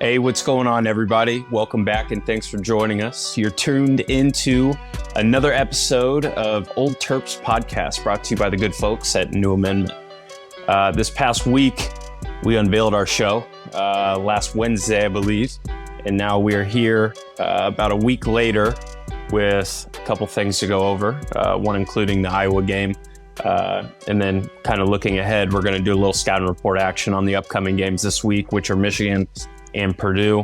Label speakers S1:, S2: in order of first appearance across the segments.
S1: Hey, what's going on, everybody? Welcome back and thanks for joining us. You're tuned into another episode of Old Terps podcast brought to you by the good folks at New Amendment. This past week, we unveiled our show last Wednesday, I believe, and now we're here about a week later with a couple things to go over, one including the Iowa game. And then kind of looking ahead, we're going to do a little scouting report action on the upcoming games this week, which are Michigan and Purdue.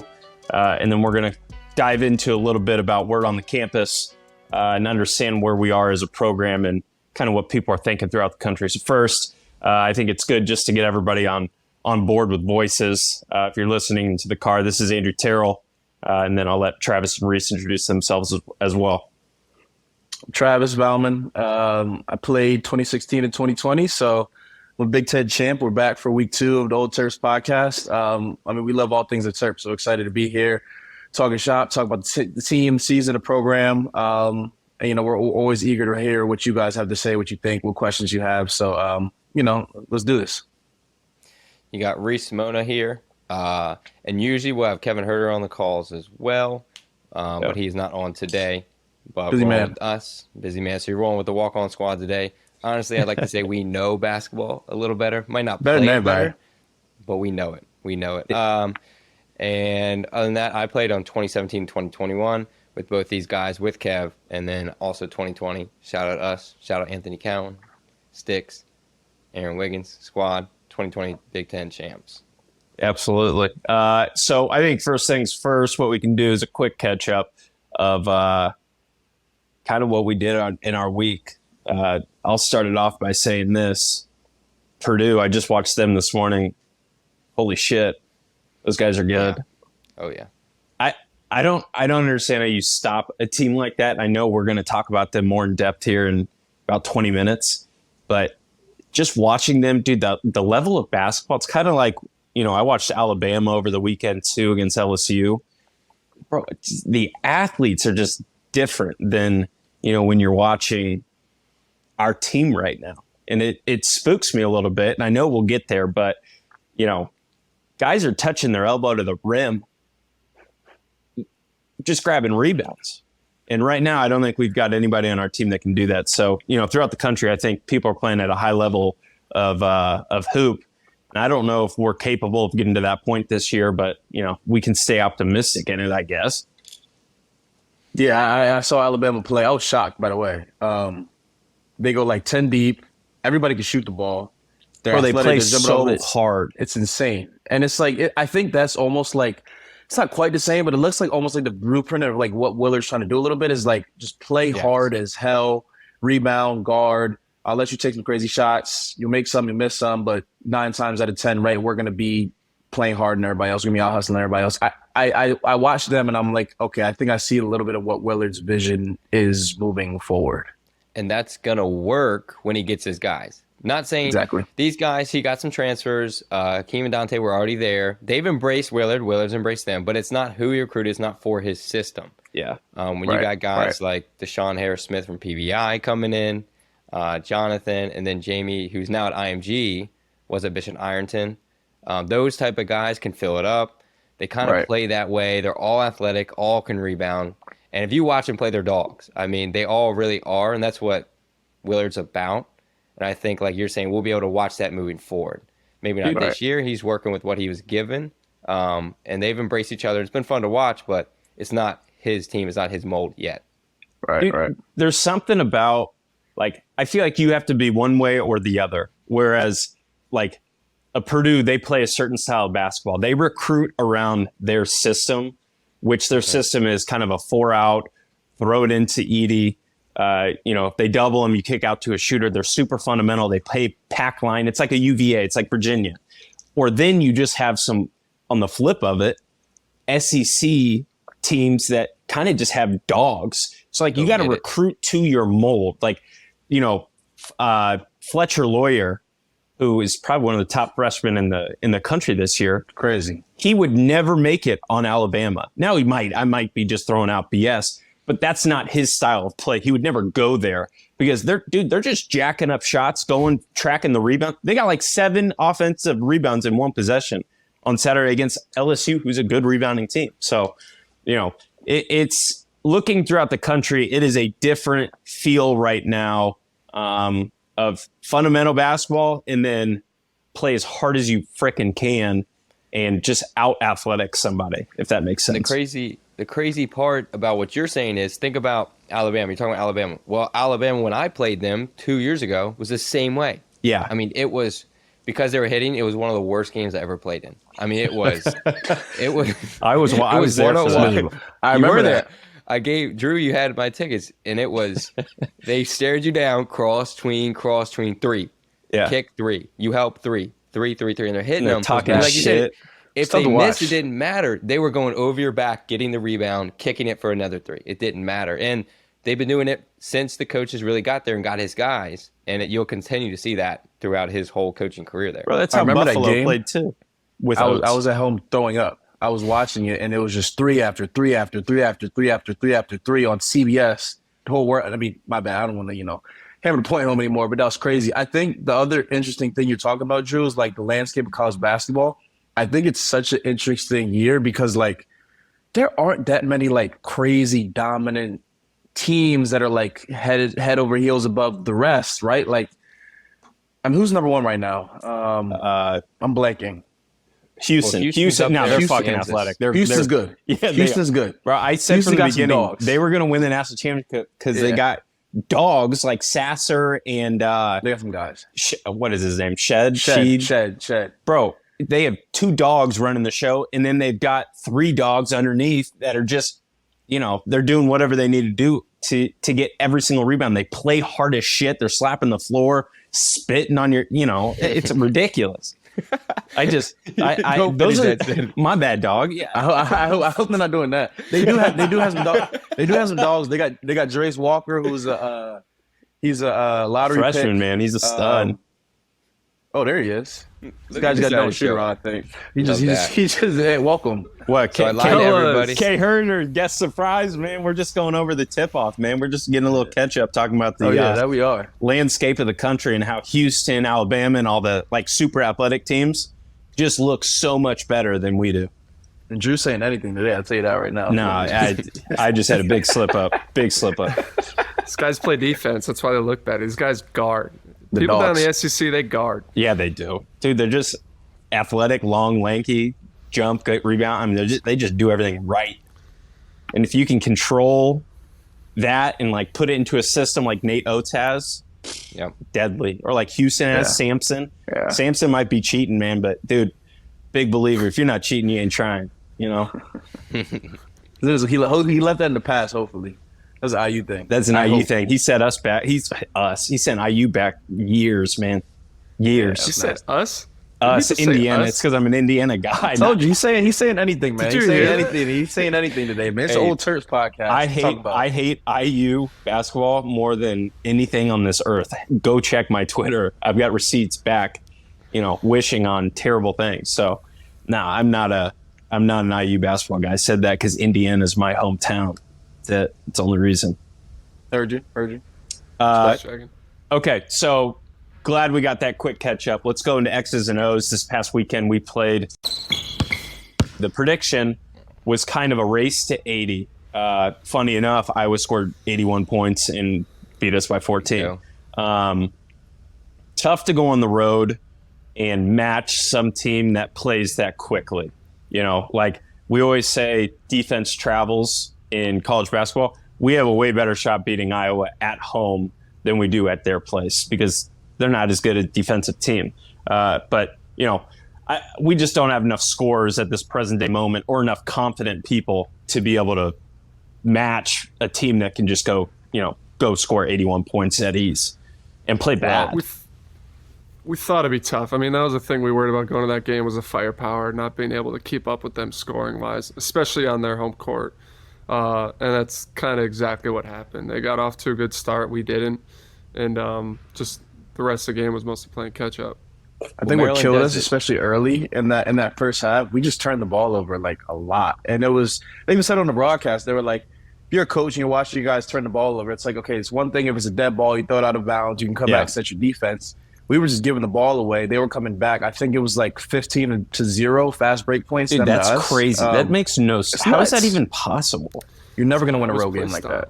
S1: And then we're going to dive into a little bit about word on the campus and understand where we are as a program and kind of what people are thinking throughout the country. So first, I think it's good just to get everybody on board with voices. If you're listening to the car, this is Andrew Terrell. And then I'll let Travis and Reese introduce themselves as well.
S2: Travis Valmon. I played 2016 and 2020, so I'm a Big Ten champ. We're back for week 2 of the Old Terps podcast. We love all things at Terps, so excited to be here, talking shop, talk about the team, season, the program. And, we're always eager to hear what you guys have to say, what you think, what questions you have. So, let's do this.
S3: You got Reese Mona here, and usually we'll have Kevin Huerter on the calls as well, but he's not on today. But
S2: busy man.
S3: With us, busy man. So you're rolling with the walk-on squad today. Honestly, I'd like to say we know basketball a little better. Might not play it better, but we know it. We know it. And other than that, I played on 2017, 2021 with both these guys, with Kev, and then also 2020. Shout out us. Shout out Anthony Cowan, Sticks, Aaron Wiggins, squad, 2020 Big Ten champs.
S1: Absolutely. So I think first things first, what we can do is a quick catch-up of kind of what we did in our week. I'll start it off by saying this. Purdue, I just watched them this morning. Holy shit. Those guys are good.
S3: Yeah. Oh, yeah.
S1: I don't understand how you stop a team like that. I know we're going to talk about them more in depth here in about 20 minutes. But just watching them, dude, the level of basketball, it's kind of like, I watched Alabama over the weekend too against LSU. Bro, the athletes are just different than, when you're watching our team right now. And it spooks me a little bit. And I know we'll get there, but, guys are touching their elbow to the rim, just grabbing rebounds. And right now, I don't think we've got anybody on our team that can do that. So, throughout the country, I think people are playing at a high level of hoop. And I don't know if we're capable of getting to that point this year, but, we can stay optimistic in it, I guess.
S2: Yeah, I saw Alabama play. I was shocked, by the way. They go like 10 deep. Everybody can shoot the ball.
S1: They play so hard.
S2: It's insane. And it's like, I think that's almost like, it's not quite the same, but it looks like almost like the blueprint of like what Willard's trying to do a little bit is like just play hard as hell, rebound, guard. I'll let you take some crazy shots. You'll make some, you miss some, but 9 times out of 10, right, we're going to be playing hard and everybody else. We're going to be out hustling everybody else. I watched them and I'm like, okay, I think I see a little bit of what Willard's vision is moving forward.
S3: And that's going to work when he gets his guys. Not saying
S2: exactly
S3: these guys, he got some transfers. Keem and Dante were already there. They've embraced Willard. Willard's embraced them, but it's not who he recruited. It's not for his system.
S1: Yeah.
S3: You got guys like Deshaun Harris-Smith from PVI coming in, Jonathan, and then Jamie, who's now at IMG, was at Bishop Ironton. Those type of guys can fill it up. They kind of play that way. They're all athletic, all can rebound. And if you watch them play, they're dogs. I mean, they all really are, and that's what Willard's about. And I think, like you're saying, we'll be able to watch that moving forward. Maybe not this year. He's working with what he was given, and they've embraced each other. It's been fun to watch, but it's not his team. It's not his mold yet.
S1: Dude, there's something about, like, I feel like you have to be one way or the other. Whereas, like, a Purdue, they play a certain style of basketball. They recruit around their system, which their system is kind of a 4-out, throw it into Edie. If they double them, you kick out to a shooter. They're super fundamental. They play pack line. It's like a UVA. It's like Virginia. Or then you just have some, on the flip of it, SEC teams that kind of just have dogs. So, like, you got to recruit to your mold. Like, Fletcher Lawyer, who is probably one of the top freshmen in the country this year.
S2: Crazy.
S1: He would never make it on Alabama. Now he might. I might be just throwing out BS. But that's not his style of play. He would never go there because they're just jacking up shots, tracking the rebound. They got like 7 offensive rebounds in one possession on Saturday against LSU, who's a good rebounding team. So, it's looking throughout the country. It is a different feel right now of fundamental basketball, and then play as hard as you frickin' can and just out athletic somebody, if that makes sense.
S3: The crazy part about what you're saying is, think about Alabama. You're talking about Alabama. Well, Alabama, when I played them 2 years ago, was the same way.
S1: Yeah.
S3: I mean, it was, because they were hitting, it was one of the worst games I ever played in. I mean, it was.
S1: I was there for that.
S2: I remember that.
S3: I gave Drew, you had my tickets, and it was, they stared you down, cross, tween, 3.
S1: Yeah.
S3: Kick 3. You help 3. 3, and they're hitting them.
S1: Talking
S3: like you said,
S1: shit.
S3: if they missed, it didn't matter. They were going over your back, getting the rebound, kicking it for another 3. It didn't matter. And they've been doing it since the coaches really got there and got his guys. And you'll continue to see that throughout his whole coaching career there.
S1: Bro, that's how Buffalo played too.
S2: I was at home throwing up. I was watching it, and it was just 3 after 3 after 3 after 3 after 3 after 3 on CBS. The whole world. I mean, my bad. I don't want to, hammer the point home anymore, but that was crazy. I think the other interesting thing you're talking about, Drew, is like the landscape of college basketball. I think it's such an interesting year because like there aren't that many like crazy dominant teams that are like head over heels above the rest, right? Like, I mean, who's number one right now? I'm blanking.
S1: Houston.
S3: Well,
S1: Houston. No, they're fucking
S3: Kansas.
S1: athletic.
S2: Houston's good.
S1: Yeah,
S2: Houston's good.
S1: Bro, I said
S2: Houston
S1: from the beginning
S2: dogs.
S1: they were going to win the national championship because they got dogs like Sasser and
S2: they got some guys.
S1: What is his name? Shed. Bro, they have 2 dogs running the show, and then they've got 3 dogs underneath that are just, they're doing whatever they need to do to get every single rebound. They play hard as shit. They're slapping the floor, spitting on your, it's ridiculous. Those are my bad, dog. Yeah,
S2: I hope they're not doing that. They do have some dogs. They do have some dogs. They got Jarace Walker, who's he's a lottery
S1: freshman,
S2: pick.
S1: man. He's a stud.
S2: There he is. This guy's got no shooter on, I think. He just hey, welcome.
S1: What?
S3: So I lied to everybody.
S1: K. Huerter, guest surprise, man. We're just going over the tip-off, man. We're just getting a little catch-up, talking about the
S2: that we are.
S1: Landscape of the country and how Houston, Alabama, and all the like super athletic teams just look so much better than we do.
S2: And Drew's saying anything today, I'll tell you that right now.
S1: No, I just had a big slip-up. These
S4: guys play defense. That's why they look better. These guys guard.
S2: The
S4: People
S2: dogs.
S4: down in the SEC, they guard.
S1: Yeah, they do. Dude, they're just athletic, long, lanky, jump, good rebound. I mean, they just do everything right. And if you can control that and like put it into a system like Nate Oates has, deadly. Or like Houston has Sampson.
S2: Yeah.
S1: Sampson might be cheating, man, but dude, big believer. If you're not cheating, you ain't trying.
S2: He left that in the past, hopefully. That's an IU thing.
S1: That's an IU thing. He set us back. He sent IU back years, man. Years.
S4: He said us?
S1: Us, Indiana. It's because I'm an Indiana guy.
S2: I told you. He's saying anything, man. He's saying anything today, man. It's the Old Terps podcast.
S1: I hate IU basketball more than anything on this earth. Go check my Twitter. I've got receipts back, wishing on terrible things. So, no, I'm not an IU basketball guy. I said that because Indiana is my hometown. That's the only reason.
S2: Heard you.
S1: Okay, so glad we got that quick catch up. Let's go into X's and O's. This past weekend we played. The prediction was kind of a race to 80. Funny enough, Iowa scored 81 points and beat us by 14. Yeah. Tough to go on the road and match some team that plays that quickly. Like we always say, defense travels in college basketball. We have a way better shot beating Iowa at home than we do at their place because they're not as good a defensive team. But we just don't have enough scorers at this present day moment or enough confident people to be able to match a team that can just go score 81 points at ease and play bad.
S4: Well, we thought it'd be tough. I mean, that was the thing we worried about going to that game was the firepower, not being able to keep up with them scoring-wise, especially on their home court. And that's kind of exactly what happened. They got off to a good start. We didn't. And just the rest of the game was mostly playing catch-up.
S2: I think what killed us, especially early in that first half, we just turned the ball over like a lot. And they even said on the broadcast, they were like, if you're a coach and you're watching you guys turn the ball over, it's like, okay, it's one thing if it's a dead ball, you throw it out of bounds, you can come back and set your defense. we were just giving the ball away. They were coming back. I think it was like 15-0 fast break points.
S1: Dude, that's crazy. That makes no sense. How is that even possible?
S2: You're never going to win a road game like that.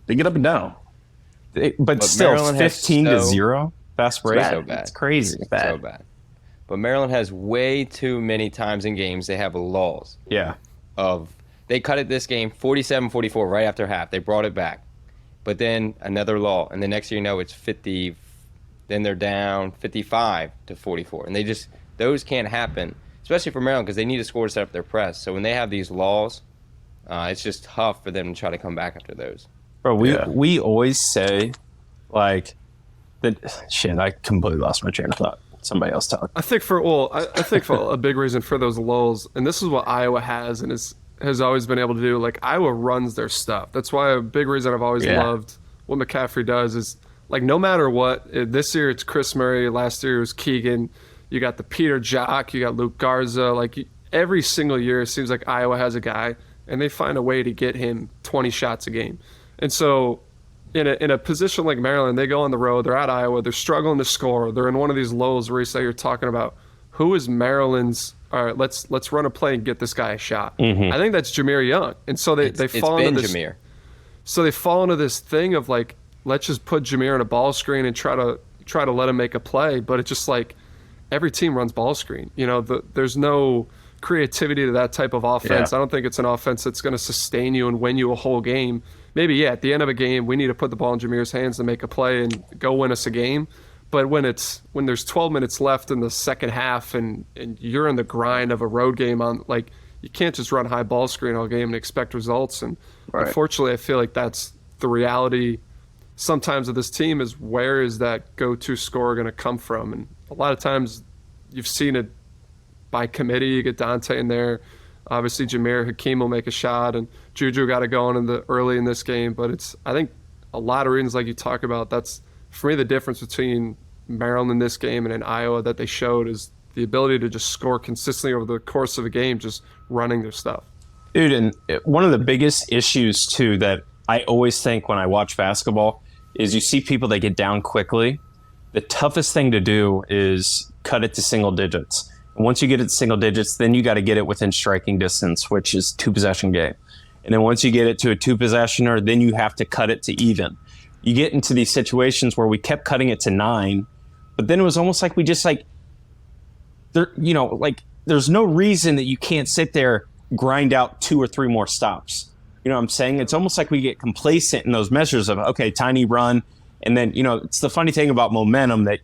S2: They get up and down.
S1: But still, Maryland 15-0 fast break.
S3: So bad.
S1: It's crazy.
S3: So bad. But Maryland has way too many times in games they have lulls.
S1: Yeah.
S3: They cut it this game 47-44 right after half. They brought it back. But then another lull. And the next thing you know, it's 50. Then they're down 55-44. And those can't happen, especially for Maryland, because they need to score to set up their press. So when they have these lulls, it's just tough for them to try to come back after those.
S1: Bro, we always say, like, that shit, I completely lost my train of thought. Somebody else talk.
S4: I think for a big reason for those lulls, and this is what Iowa has and has always been able to do, like, Iowa runs their stuff. That's why a big reason I've always loved what McCaffrey does is, like, no matter what, this year it's Chris Murray, last year it was Keegan, you got the Peter Jock, you got Luke Garza, like, every single year it seems like Iowa has a guy, and they find a way to get him 20 shots a game. And so in a position like Maryland, they go on the road, they're at Iowa, they're struggling to score, they're in one of these lows where you're talking about who is Maryland's, all right, let's run a play and get this guy a shot. I think that's Jameer Young. And so they fall into this. Jameer. So they fall into this thing of, like, let's just put Jameer in a ball screen and try to let him make a play. But it's just like every team runs ball screen. You know, there's no creativity to that type of offense. I don't think it's an offense that's going to sustain you and win you a whole game. Maybe, at the end of a game, we need to put the ball in Jameer's hands to make a play and go win us a game. But when there's 12 minutes left in the second half and you're in the grind of a road game, on, like, you can't just run high ball screen all game and expect results. And unfortunately, I feel like that's the reality sometimes of this team, is where is that go-to scorer going to come from? And a lot of times you've seen it by committee. You get Dante in there. Obviously, Jameer Hakeem will make a shot, and Juju got it going early in this game. But I think a lot of reasons, like you talk about, that's, for me, the difference between Maryland in this game and in Iowa that they showed is the ability to just score consistently over the course of a game, just running their stuff.
S1: Dude, and one of the biggest issues, too, that I always think when I watch basketball is you see people that get down quickly. The toughest thing to do is cut it to single digits. And once you get it to single digits, then you got to get it within striking distance, which is 2-possession game. And then once you get it to a 2-possessioner, then you have to cut it to even. You get into these situations where we kept cutting it to 9, but then it was almost like we just, like, there's no reason that you can't sit there, grind out 2 or 3 more stops. You know what I'm saying? It's almost like we get complacent in those measures of, okay, tiny run. And then, it's the funny thing about momentum that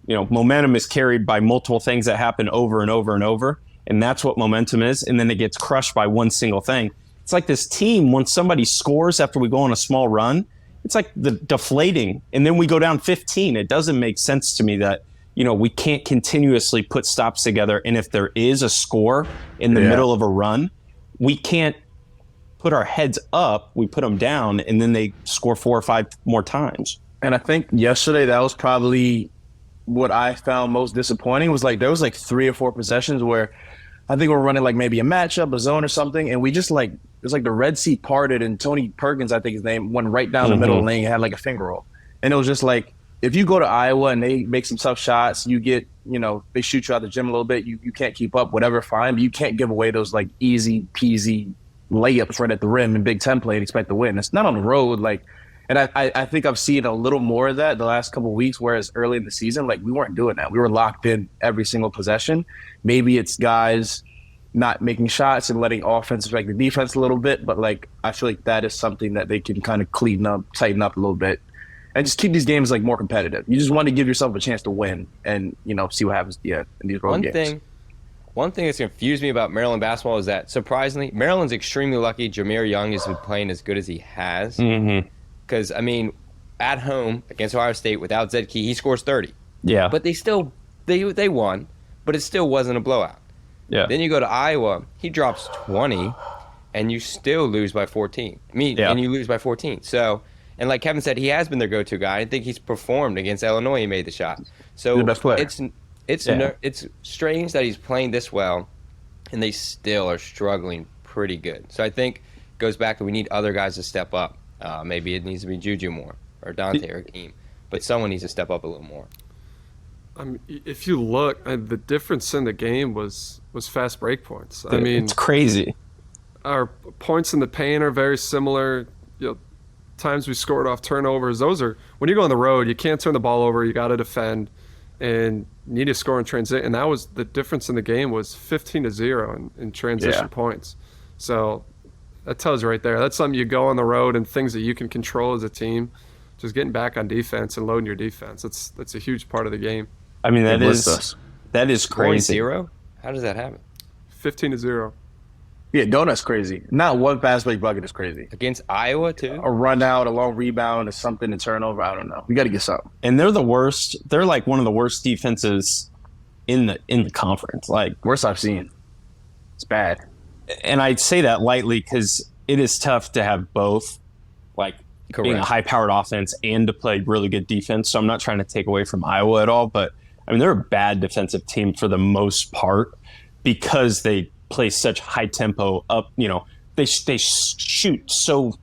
S1: momentum is carried by multiple things that happen over and over and over. And that's what momentum is. And then it gets crushed by one single thing. It's like this team, when somebody scores after we go on a small run, it's like the deflating. And then we go down 15. It doesn't make sense to me that, we can't continuously put stops together. And if there is a score in the middle of a run, we can't put our heads up, we put them down, and then they score 4 or 5 more times.
S2: And I think yesterday that was probably what I found most disappointing, was like there was like 3 or 4 possessions where I think we're running like maybe a matchup, a zone or something, and we just like, it's like the Red Sea parted and Tony Perkins, I think his name, went right down the middle of the lane and had like a finger roll. And it was just like, if you go to Iowa and they make some tough shots, you get, they shoot you out the gym a little bit, you can't keep up, whatever, fine, but you can't give away those like easy peasy layups right at the rim in Big Ten play and expect to win. It's not on the road, like. And I think I've seen a little more of that the last couple of weeks, whereas early in the season, like, we weren't doing that. We were locked in every single possession. Maybe it's guys not making shots and letting offense affect the defense a little bit, but, like, I feel like that is something that they can kind of clean up, tighten up a little bit, and just keep these games, like, more competitive. You just want to give yourself a chance to win and, see what happens in these road games.
S3: One thing that's confused me about Maryland basketball is that, surprisingly, Maryland's extremely lucky Jameer Young has been playing as good as he has. Because, at home against Ohio State without Zed Key, he scores 30.
S1: Yeah.
S3: But they won, but it still wasn't a blowout.
S1: Yeah.
S3: Then you go to Iowa, he drops 20, and you still lose by 14. And you lose by 14. So, and like Kevin said, he has been their go-to guy. I think he's performed against Illinois. He made the shot. So
S2: the best player.
S3: It's strange that he's playing this well, and they still are struggling pretty good. So I think it goes back to we need other guys to step up. Maybe it needs to be Juju more, or Dante, or Hakeem. But someone needs to step up a little more.
S4: I mean, if you look, the difference in the game was fast break points. I mean,
S1: it's crazy.
S4: our points in the paint are very similar. You know, times we scored off turnovers. Those are when you go on the road, you can't turn the ball over. You got to defend, and you need to score in transit. And that was the difference in the game was 15-0 in transition points. So that tells you right there. That's something you go on the road and things that you can control as a team. Just getting back on defense and loading your defense. That's a huge part of the game.
S1: I mean, that is crazy.
S3: 0? How does that happen?
S4: 15-0.
S2: Yeah, Donut's crazy. Not one fast break bucket is crazy.
S3: Against Iowa, too?
S2: A run out, a long rebound, or something, a turnover. I don't know. We got to get something.
S1: And they're the worst. They're like one of the worst defenses in the conference. Like,
S2: Worst I've seen. It's bad.
S1: and I say that lightly because it is tough to have both, like being a high-powered offense and to play really good defense. So I'm not trying to take away from Iowa at all, but I mean, they're a bad defensive team for the most part because they play such high tempo up. You know, they shoot so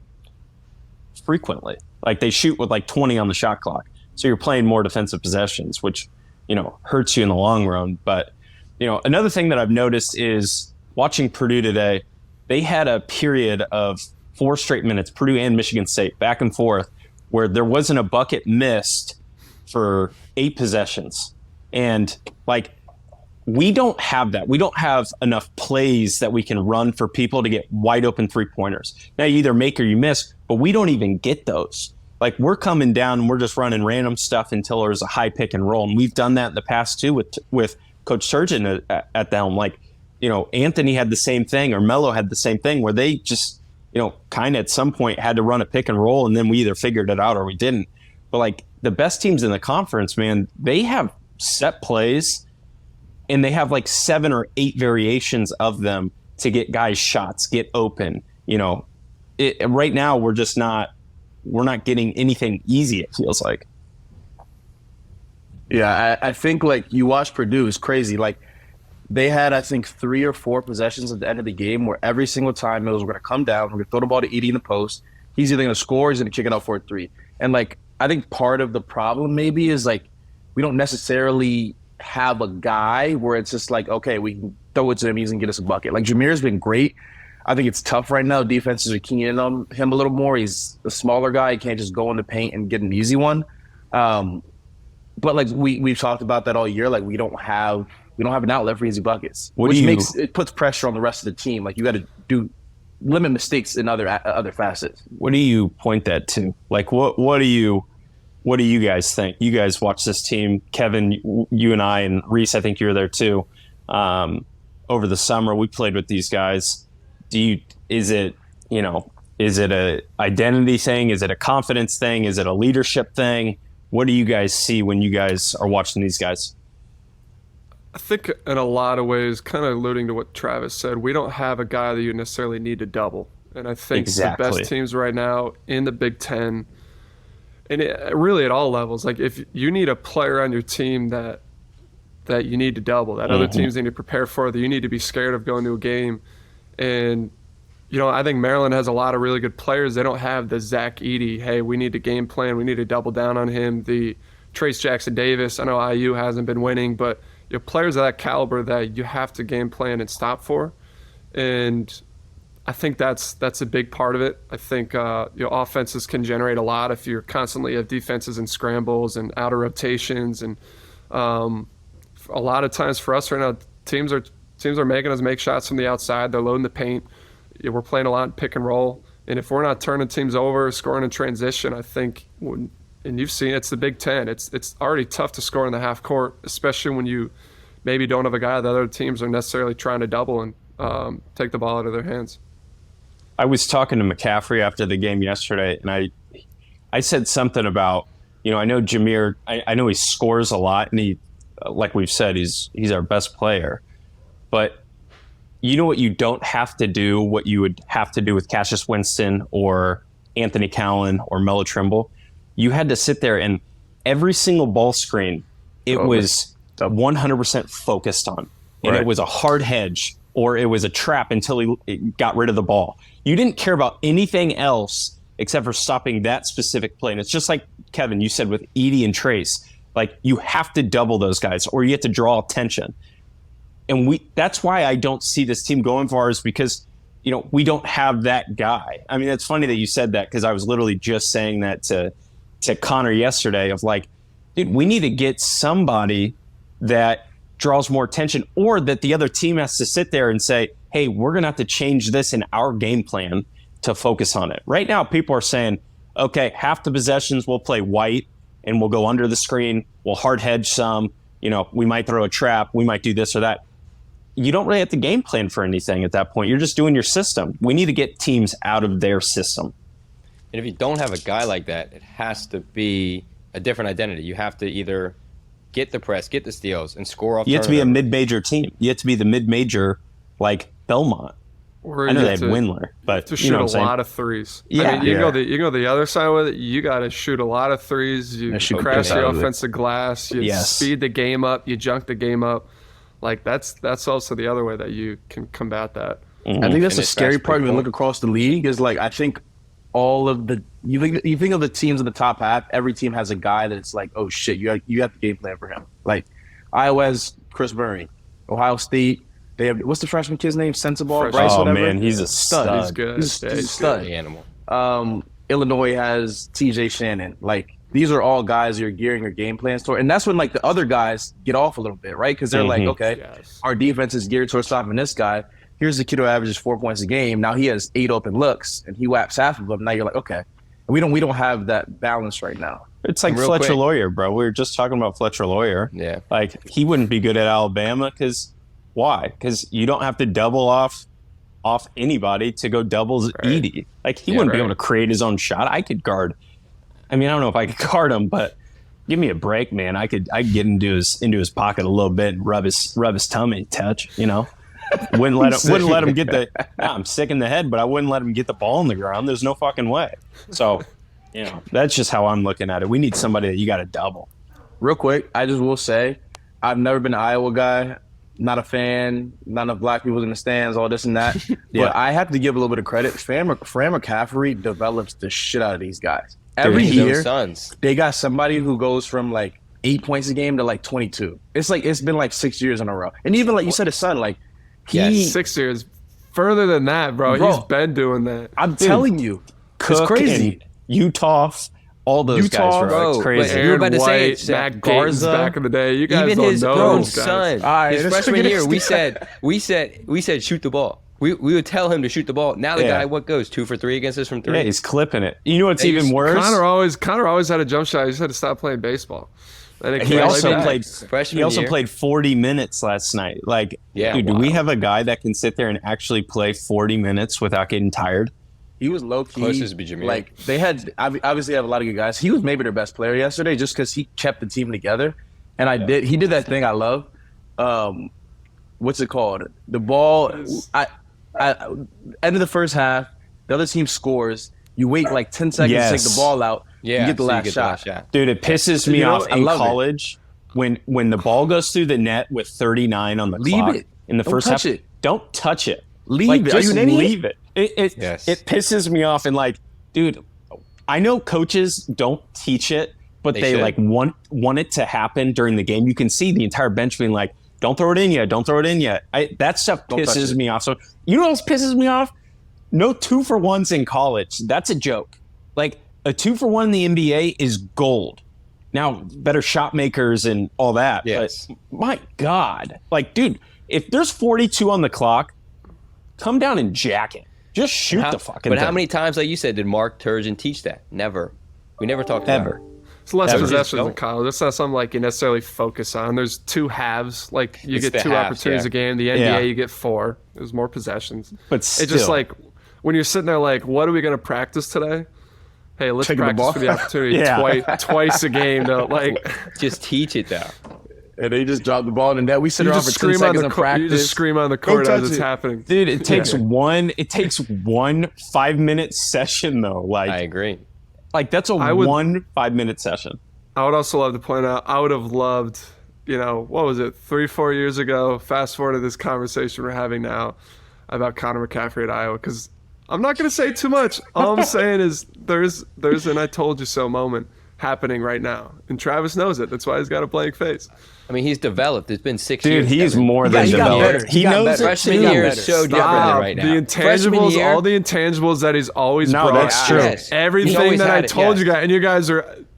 S1: frequently. Like they shoot with like 20 on the shot clock. So you're playing more defensive possessions, which, you know, hurts you in the long run. But, you know, another thing that I've noticed is watching Purdue today, they had a period of 4 straight minutes, Purdue and Michigan State, back and forth, where there wasn't a bucket missed for 8 possessions. And like, we don't have that. We don't have enough plays that we can run for people to get wide open 3-pointers. Now you either make or you miss, but we don't even get those. Like we're coming down and we're just running random stuff until there's a high pick and roll. And we've done that in the past too with Coach Surgeon at the helm. Like, you know, Anthony had the same thing or Melo had the same thing where they just, you know, kind of at some point had to run a pick and roll and then we either figured it out or we didn't. But like the best teams in the conference, man, they have set plays and they have like 7 or 8 variations of them to get guys shots, get open. You know, right now we're not getting anything easy, it feels like.
S2: Yeah, I think like you watch Purdue is crazy. Like they had, I think, 3 or 4 possessions at the end of the game where every single time it was we're going to come down, we're going to throw the ball to Edie in the post. He's either going to score or he's going to kick it out for a 3. And like, I think part of the problem maybe is like we don't necessarily have a guy where it's just like, okay, we can throw it to him, he's going to get us a bucket. Like Jameer's been great. I think it's tough right now. Defenses are keying in on him a little more. He's a smaller guy. He can't just go in the paint and get an easy one. But like we've talked about that all year. Like we don't have an outlet for easy buckets, it puts pressure on the rest of the team. Like you got to limit mistakes in other facets.
S1: What do you point that to? Like what do you guys think? You guys watch this team, Kevin, you and I, and Reese. I think you were there too. Over the summer, we played with these guys. Is it a identity thing? Is it a confidence thing? Is it a leadership thing? What do you guys see when you guys are watching these guys?
S4: I think in a lot of ways, kind of alluding to what Travis said, we don't have a guy that you necessarily need to double. And I think the best teams right now in the Big Ten, and really at all levels, like if you need a player on your team that you need to double, that other teams need to prepare for, that you need to be scared of going to a game. And, you know, I think Maryland has a lot of really good players. They don't have the Zach Edey, hey, we need to game plan, we need to double down on him. The Trace Jackson Davis, I know IU hasn't been winning, but you have players of that caliber that you have to game plan and stop for. And I think that's a big part of it. I think your offenses can generate a lot if you're constantly have defenses and scrambles and outer rotations. And a lot of times for us right now, teams are making us make shots from the outside. They're loading the paint. We're playing a lot in pick and roll. And if we're not turning teams over, scoring in transition, I think, and you've seen it's the Big Ten. It's already tough to score in the half court, especially when you maybe don't have a guy that other teams are necessarily trying to double and take the ball out of their hands.
S1: I was talking to McCaffrey after the game yesterday, and I said something about, you know, I know Jameer, I know he scores a lot, and he, like we've said, he's our best player. But you know what you don't have to do, what you would have to do with Cassius Winston or Anthony Cowan or Melo Trimble? You had to sit there and every single ball screen, it was 100% focused on. And it was a hard hedge or it was a trap until he got rid of the ball. You didn't care about anything else except for stopping that specific play. And it's just like, Kevin, you said with Edie and Trace. Like, you have to double those guys or you have to draw attention. And that's why I don't see this team going far, is because, you know, we don't have that guy. I mean, it's funny that you said that, because I was literally just saying that to Connor yesterday of like, dude, we need to get somebody that draws more attention, or that the other team has to sit there and say, hey, we're going to have to change this in our game plan to focus on it. Right now, people are saying, okay, half the possessions we'll play white and we'll go under the screen. We'll hard hedge some. You know, we might throw a trap. We might do this or that. You don't really have to game plan for anything at that point. You're just doing your system. We need to get teams out of their system.
S3: And if you don't have a guy like that, it has to be a different identity. You have to either get the press, get the steals, and score off.
S1: You have to be a mid-major team. You have to be the mid-major, like Belmont. I know they had Windler, but
S4: to shoot a lot of threes.
S1: Yeah,
S4: I mean, you go the other side with it. You got to shoot a lot of threes. You crash the offensive glass. You speed the game up. You junk the game up. Like that's also the other way that you can combat that.
S2: Mm-hmm. I think that's the scary part when you look across the league, is like, I think all of the you think of the teams in the top half, every team has a guy that's like, oh shit, you have the game plan for him. Like Iowa has Chris Murray, Ohio State, they have, what's the freshman kid's name? Sensabaugh, Bryce,
S1: oh
S2: whatever.
S1: Man, he's a stud.
S4: He's good.
S2: He's a stud.
S3: Animal.
S2: Illinois has TJ Shannon. Like, these are all guys you're gearing your game plans toward. And that's when, like, the other guys get off a little bit, right? Because they're like, okay, our defense is geared towards stopping this guy. Here's the kid who averages 4 points a game. Now he has 8 open looks, and he whaps half of them. Now you're like, okay. And we don't have that balance right now.
S1: It's like Fletcher Lawyer, bro. We were just talking about Fletcher Lawyer.
S3: Yeah.
S1: Like, he wouldn't be good at Alabama because why? Because you don't have to double off anybody to go doubles Edie. Like, he wouldn't be able to create his own shot. I could guard. I mean, I don't know if I could guard him, but give me a break, man. I could get into his pocket a little bit and rub his tummy, touch, you know. Wouldn't let him get the. Nah, I'm sick in the head, but I wouldn't let him get the ball on the ground. There's no fucking way. So, you know, that's just how I'm looking at it. We need somebody that you got to double.
S2: Real quick, I just will say, I've never been an Iowa guy. Not a fan. Not enough black people in the stands. All this and that. But I have to give a little bit of credit. Fran McCaffrey develops the shit out of these guys. Every year, they got somebody who goes from like 8 points a game to like 22. It's been like 6 years in a row. And even like you said, his son, like.
S4: 6 years. Further than that, bro. He's been doing that.
S2: I'm telling you.
S1: Cook,
S2: it's crazy.
S1: Utah, all those guys, bro. It's crazy.
S3: You were about to say
S4: it, Matt Garza back in the day. You guys
S3: even his
S4: know
S3: own
S4: those guys.
S3: son.
S2: Right,
S3: his freshman year, we said shoot the ball. We would tell him to shoot the ball. Now the guy, what goes 2 for 3 against us from 3?
S1: Yeah, he's clipping it. You know what's even worse?
S4: Connor always had a jump shot. He just had to stop playing baseball.
S1: He also played 40 minutes last night. Like, dude, do we have a guy that can sit there and actually play 40 minutes without getting tired?
S2: He was low key.
S3: Closest to be Jameer.
S2: Like, they had obviously have a lot of good guys. He was maybe their best player yesterday, just because he kept the team together. And he did that thing I love. What's it called? The ball. End of the first half, the other team scores. You wait like 10 seconds to take the ball out.
S3: Yeah,
S2: you get the last shot.
S1: Dude, it pisses me off in college when the ball goes through the net with 39 on the clock in the first half. Don't touch it.
S2: Leave it.
S1: Just leave it. It pisses me off. And like, dude, I know coaches don't teach it, but they like want it to happen during the game. You can see the entire bench being like, don't throw it in yet. Don't throw it in yet. That stuff pisses me off. So you know what else pisses me off? No 2-for-1s in college. That's a joke. Like, a 2-for-1 in the NBA is gold. Now, better shot makers and all that.
S3: Yes.
S1: But my God. Like, dude, if there's 42 on the clock, come down and jack it. Just shoot the fucking thing.
S3: But how many times, like you said, did Mark Turgeon teach that? Never. We never talked about it.
S4: It's less possessions in college. That's not something like you necessarily focus on. There's 2 halves. Like, you get 2 opportunities a game. The NBA, you get 4. There's more possessions.
S1: But still.
S4: It's just like, when you're sitting there like, what are we going to practice today? Hey, let's practice for the opportunity twice a game. To, like,
S3: just teach it though.
S2: And they just drop the ball in the net. We sit around for 10 seconds and practice.
S4: You just scream on the court as it's happening.
S1: Dude, it takes one 5-minute session though. Like,
S3: I agree.
S1: Like, that's one 5-minute session.
S4: I would also love to point out, I would have loved, what was it, 3-4 years ago, fast forward to this conversation we're having now about Connor McCaffrey at Iowa, because I'm not going to say too much. All I'm saying is there's an I told you so moment. happening right now, and Travis knows it. That's why he's got a blank face.
S3: I mean, he's developed. It's been 6
S1: Dude,
S3: years.
S1: he's
S3: Kevin.
S1: more than
S2: he got
S1: developed.
S2: better.
S1: He
S2: He got
S1: knows
S2: better.
S1: it
S3: Freshman
S1: too.
S3: year is so different than right now.
S4: The
S3: Freshman
S4: intangibles,
S3: year-
S4: all the intangibles that he's always
S1: No,
S4: brought.
S1: that's true.
S3: Yes. He's
S4: Everything
S3: always
S4: that I
S3: had it,
S4: told
S3: yes.
S4: you guys, and you guys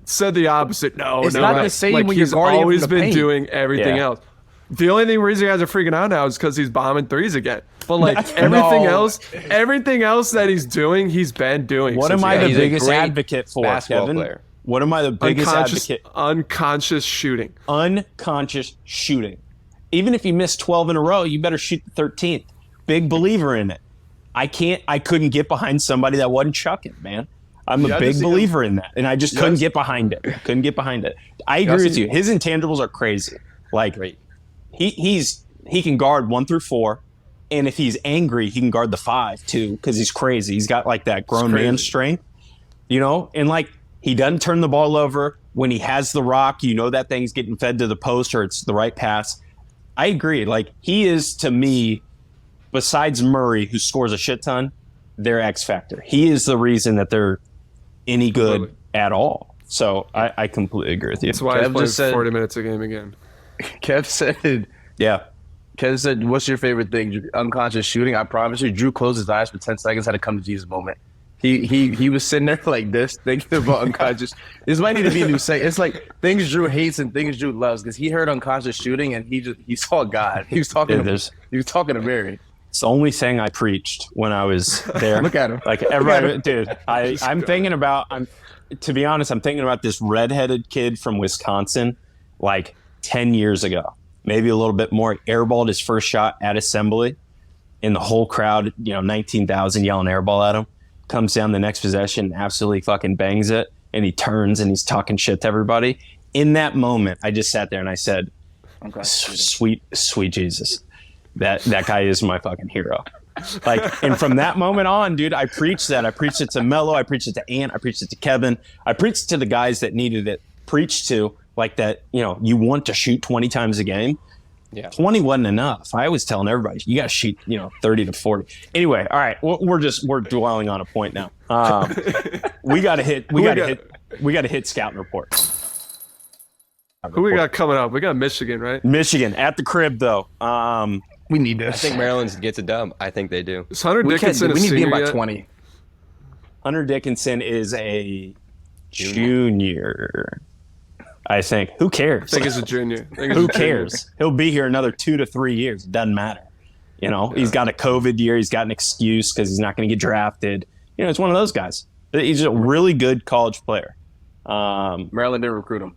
S4: said the opposite. No,
S2: It's
S4: no,
S2: not
S4: right.
S2: the same
S4: like
S2: when you're
S4: he's
S2: guarding him
S4: always
S2: from the
S4: been
S2: paint.
S4: doing everything
S1: Yeah.
S4: else. The only reason you guys are freaking out now is because he's bombing threes again. But like everything else that he's doing, he's been doing.
S1: What
S4: since
S1: am I
S4: he
S1: the
S3: He's a
S1: biggest
S3: great
S1: advocate for,
S3: basketball
S1: Kevin?
S3: player.
S1: What am I the biggest advocate?
S4: Unconscious shooting.
S1: Unconscious shooting. Even if you miss 12 in a row, you better shoot the 13th. Big believer in it. I couldn't get behind somebody that wasn't chucking, man. I'm a big believer in that. And I just couldn't get behind it. I agree with you. His intangibles are crazy. Like,
S3: Great.
S1: he can guard 1 through 4. And if he's angry, he can guard the 5 too, because he's crazy. He's got like that grown man strength, and like he doesn't turn the ball over. When he has the rock, that thing's getting fed to the post or it's the right pass. I agree. Like, he is, to me, besides Murray, who scores a shit ton, their X factor. He is the reason that they're any good at all. So I completely agree with you.
S4: That's why
S2: Kev
S4: he's playing
S2: just said-
S4: 40 minutes a game again.
S2: Kev said, what's your favorite thing? Unconscious shooting. I promise you, Drew closed his eyes for 10 seconds, had a come to Jesus moment. He was sitting there like this, thinking about unconscious. This might need to be a new segment. It's like things Drew hates and things Drew loves, because he heard unconscious shooting and he saw God. He was talking to Mary.
S1: It's the only thing I preached when I was there.
S2: Look at him.
S1: Like, everybody, dude, I'm thinking about this redheaded kid from Wisconsin, like 10 years ago, maybe a little bit more. Airballed his first shot at assembly, and the whole crowd, 19,000 yelling airball at him. Comes down the next possession, absolutely fucking bangs it, and he turns and he's talking shit to everybody. In that moment, I just sat there and I said, sweet Jesus. That guy is my fucking hero. Like, and from that moment on, dude, I preached that. I preached it to Mello. I preached it to Ant. I preached it to Kevin. I preached it to the guys that needed it preached to, like that, you want to shoot 20 times a game.
S3: Yeah.
S1: 20 wasn't enough. I was telling everybody, you got to shoot, 30 to 40. Anyway, all right, we're dwelling on a point now. We got to hit scouting report.
S4: Who we got coming up? We got Michigan, right?
S1: Michigan at the crib though.
S2: We need
S3: I
S2: this.
S3: think Maryland gets a dub. I think they do.
S4: Is Hunter
S2: we
S4: Dickinson a
S2: need to be in
S4: senior
S2: by
S4: yet?
S2: 20.
S1: Hunter Dickinson is a junior. I think. Who cares?
S4: I think he's a junior.
S1: Who cares? He'll be here another 2 to 3 years. It doesn't matter. He's got a COVID year. He's got an excuse because he's not going to get drafted. It's one of those guys. He's a really good college player.
S2: Maryland didn't recruit him.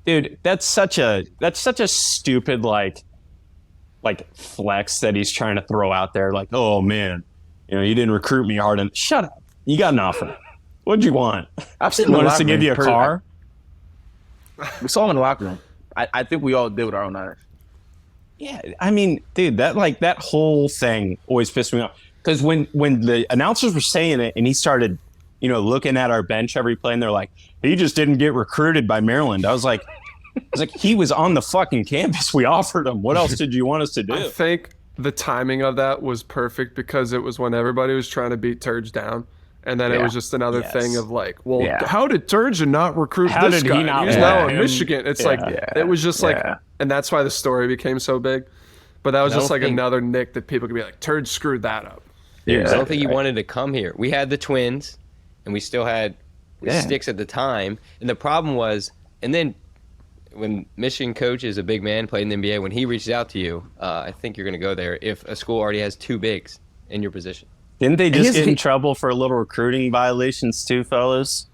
S1: Dude, that's such a stupid like flex that he's trying to throw out there. Like, oh man, you didn't recruit me hard enough. Shut up. You got an offer. What'd you want?
S2: I've seen
S1: You want us to give you a car?
S2: We saw him in the locker room. I think we all did with our own eyes.
S1: Yeah, I mean, dude, that whole thing always pissed me off. Because when the announcers were saying it and he started, looking at our bench every play and they're like, he just didn't get recruited by Maryland. I was like, he was on the fucking campus. We offered him. What else did you want us to do?
S4: I think the timing of that was perfect because it was when everybody was trying to beat Turge down. And then it was just another thing of like, well, how did Turgeon not recruit
S1: How
S4: this
S1: did
S4: guy?
S1: he not
S4: He's
S1: want
S4: now in
S1: him?
S4: Michigan. It's like, it was just like, and that's why the story became so big. But that was just like another nick that people could be like, Turge screwed that up.
S3: I don't think he wanted to come here. We had the twins, and we still had Sticks at the time. And the problem was, and then when Michigan coach is a big man, played in the NBA, when he reaches out to you, I think you're going to go there if a school already has 2 bigs in your position.
S1: Didn't they just get in trouble for a little recruiting violations too, fellas?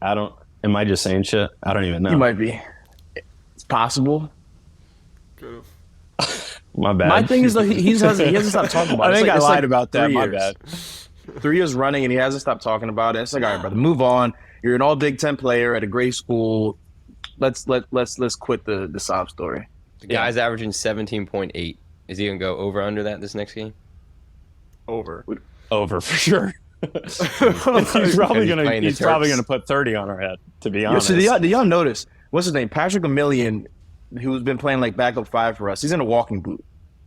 S1: I don't. Am I just saying shit? I don't even know.
S2: You might be. It's possible.
S1: My bad.
S2: My thing is, though, he hasn't stopped talking about it.
S1: I think I
S2: It's
S1: lied about that.
S2: 3
S1: My
S2: years.
S1: bad.
S2: 3 years running, and he hasn't stopped talking about it. It's like, all right, brother, move on. You're an all Big Ten player at a great school. Let's quit the sob story.
S3: The guy's averaging 17.8. Is he going to go over under that this next game?
S4: Over
S1: for sure. he's probably gonna put 30 on our head. To be honest.
S2: So did y'all notice what's his name? Patrick Emilian, who's been playing like backup 5 for us. He's in a walking boot.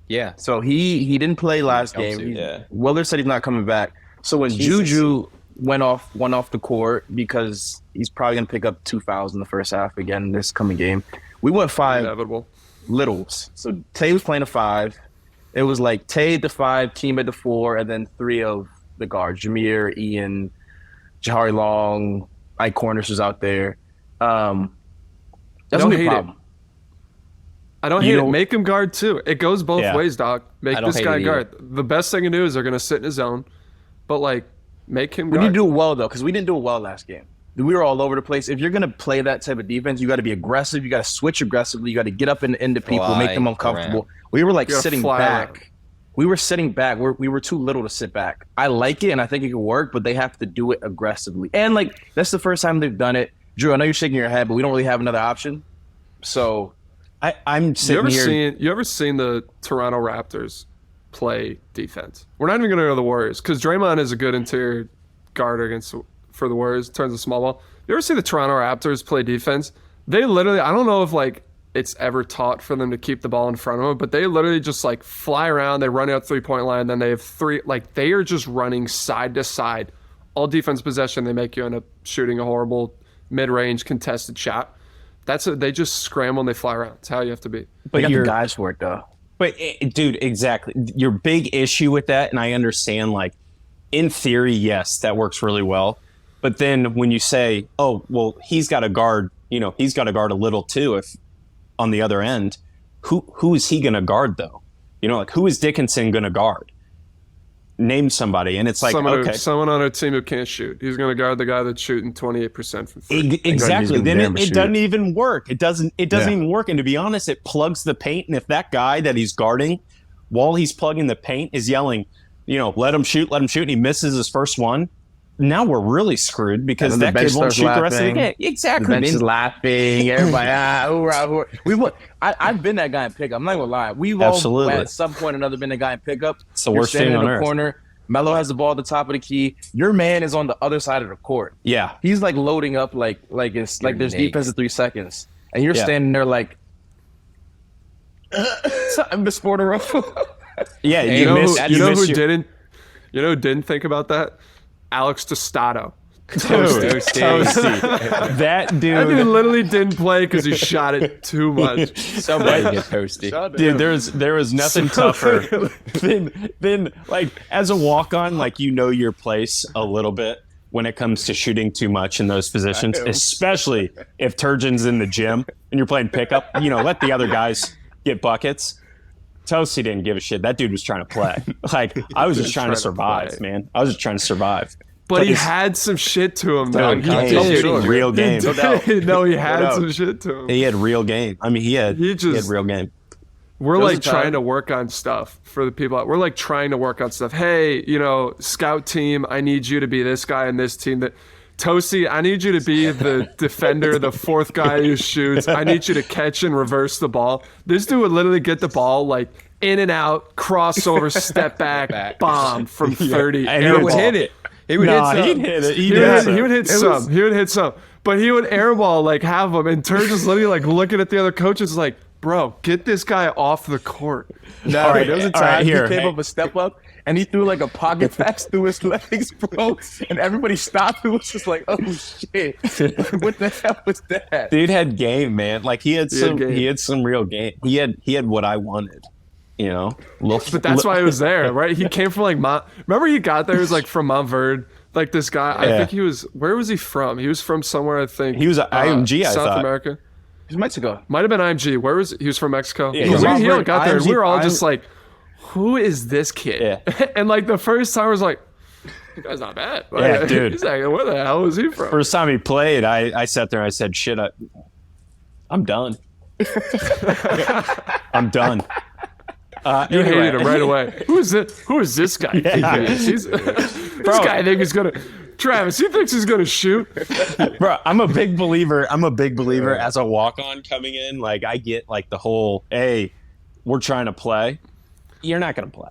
S3: Yeah.
S2: So he didn't play last game.
S3: Willard
S2: Willard said he's not coming back. So when Juju went off the court because he's probably gonna pick up 2 fouls in the first half again this coming game. We went 5
S4: Inevitable.
S2: littles. So Tay was playing a 5. It was like Tay at the 5, Team at the 4, and then 3 of the guards: Jameer, Ian, Jahari Long, Ike Cornish was out there. That's
S4: don't
S2: a
S4: hate
S2: problem.
S4: I don't hate it. Make him guard too. It goes both ways, Doc. Make this guy guard. The best thing to do is they're gonna sit in his zone, but like make him guard.
S2: We need to do it well though, because we didn't do it well last game. We were all over the place. If you're gonna play that type of defense, you got to be aggressive. You got to switch aggressively. You got to get up into people, make them uncomfortable. We were like sitting back. Around. We were sitting back. We were too little to sit back. I like it, and I think it can work, but they have to do it aggressively. And like that's the first time they've done it. Drew, I know you're shaking your head, but we don't really have another option. So.
S1: I'm sitting here.
S4: You ever seen the Toronto Raptors play defense? We're not even going to go to the Warriors because Draymond is a good interior guard for the Warriors in terms of small ball. You ever see the Toronto Raptors play defense? They literally, I don't know if like it's ever taught for them to keep the ball in front of them, but they literally just like fly around. They run out 3-point line. Then they have 3. Like they are just running side to side. All defense possession, they make you end up shooting a horrible mid-range contested shot. They just scramble and they fly around. That's how you have to be.
S2: But you got the guys for it, though.
S1: But, dude, exactly. Your big issue with that, and I understand, like, in theory, yes, that works really well. But then when you say, oh, well, he's got to guard, he's got to guard a little too if on the other end, who is he going to guard, though? Like, who is Dickinson going to guard? Name somebody, and it's like
S4: someone on our team who can't shoot. He's going to guard the guy that's shooting 28% from three.
S1: Exactly. Then it doesn't even work. It doesn't even work. And to be honest, it plugs the paint. And if that guy that he's guarding, while he's plugging the paint, is yelling, let him shoot, and he misses his first one, now we're really screwed because that kid won't shoot the rest of the game. Exactly.
S2: The bench is laughing. Everybody, hoorah. I've been that guy in pickup. I'm not gonna lie. We've all at some point or another been the guy in pickup.
S1: It's the worst thing on earth.
S2: Corner. Melo has the ball at the top of the key. Your man is on the other side of the court.
S1: Yeah.
S2: He's like loading up like it's like there's defense in 3 seconds, and you're standing there like, I missed sport a row.
S1: Yeah.
S4: You know who didn't think about that? Alex Tostado.
S1: Toasty. That dude
S4: literally didn't play because he shot it too much.
S3: Somebody get toasty.
S1: Dude, there was nothing tougher than like as a walk-on, like your place a little bit when it comes to shooting too much in those positions, especially if Turgeon's in the gym and you're playing pickup. Let the other guys get buckets. Toasty didn't give a shit. That dude was trying to play. Like, I was just trying to survive, man. I was just trying to survive.
S4: But he had some shit to him, though.
S1: He did. Real game.
S4: No, he had some shit to him.
S1: He had real game. I mean, he had real game.
S4: We're like trying to work on stuff for the people. We're like trying to work on stuff. Hey, scout team, I need you to be this guy in this team. Toasty, I need you to be the defender, the fourth guy who shoots. I need you to catch and reverse the ball. This dude would literally get the ball like in and out, crossover, step back, bomb from 30.
S1: And he would hit it. He would hit it. He
S4: would hit some. But he would airball, like have them. And Turge is literally like looking at the other coaches like, bro, get this guy off the court.
S2: No, there was a time he came up a step up and he threw like a pocket pass through his legs, bro. And everybody stopped. It was just like, oh shit, what the hell was that?
S1: Dude had game, man. Like he had some real game. He had what I wanted.
S4: But that's why he was there, right? He came from like remember he got there, he was like from Montverde, like this guy. I think he was, where was he from? He was from somewhere, I think.
S1: He was IMG,
S4: South America.
S2: He was Mexico.
S4: Might have been IMG. Where was he? Was from Mexico.
S1: Yeah,
S4: he got there, and we were all just like, who is this kid? Yeah. And like the first time I was like, this guy's not bad. Like,
S1: yeah, dude.
S4: He's like, where the hell is he from?
S1: First time he played, I sat there and I said, shit, I'm done. I'm done.
S4: You hated him right away. Who is this guy?
S1: Yeah.
S4: This guy think he's gonna. Travis, he thinks he's gonna shoot.
S1: Bro, I'm a big believer as a walk-on coming in. Like I get like the whole, hey, we're trying to play. You're not gonna play.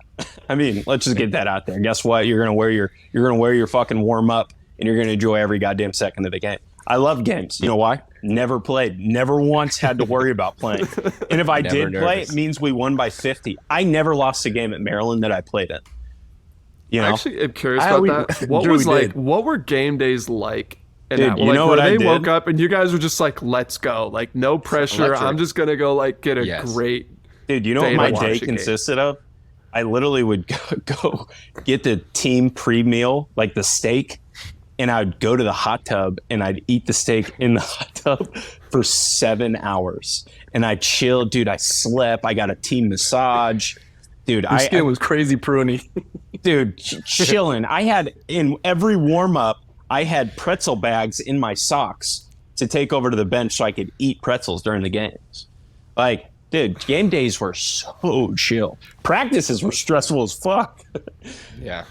S1: I mean, let's just get that out there. Guess what? You're gonna wear your fucking warm up, and you're gonna enjoy every goddamn second of the game. I love games. You know why? Never played. Never once had to worry about playing. And if I did play, it means we won by 50. I never lost a game at Maryland that I played in. You know,
S4: I actually am curious about that. What was like? What were game days like? And
S1: Dude, you know what I did?
S4: They woke up and you guys were just like, "Let's go!" Like no pressure.
S3: Electric.
S4: I'm just gonna go like get a great.
S1: Dude, you know what
S4: day
S1: my
S4: to watch
S1: day
S4: a game.
S1: consisted of? I literally would go get the team pre-meal, like the steak, and I'd go to the hot tub and I'd eat the steak in the hot tub for 7 hours. And I chilled, dude. I slept. I got a team massage. Dude,
S2: Your skin was crazy pruny.
S1: dude, chilling. I had, in every warm-up, I had pretzel bags in my socks to take over to the bench so I could eat pretzels during the games. Like, dude, game days were so chill. Practices were stressful as fuck.
S3: Yeah.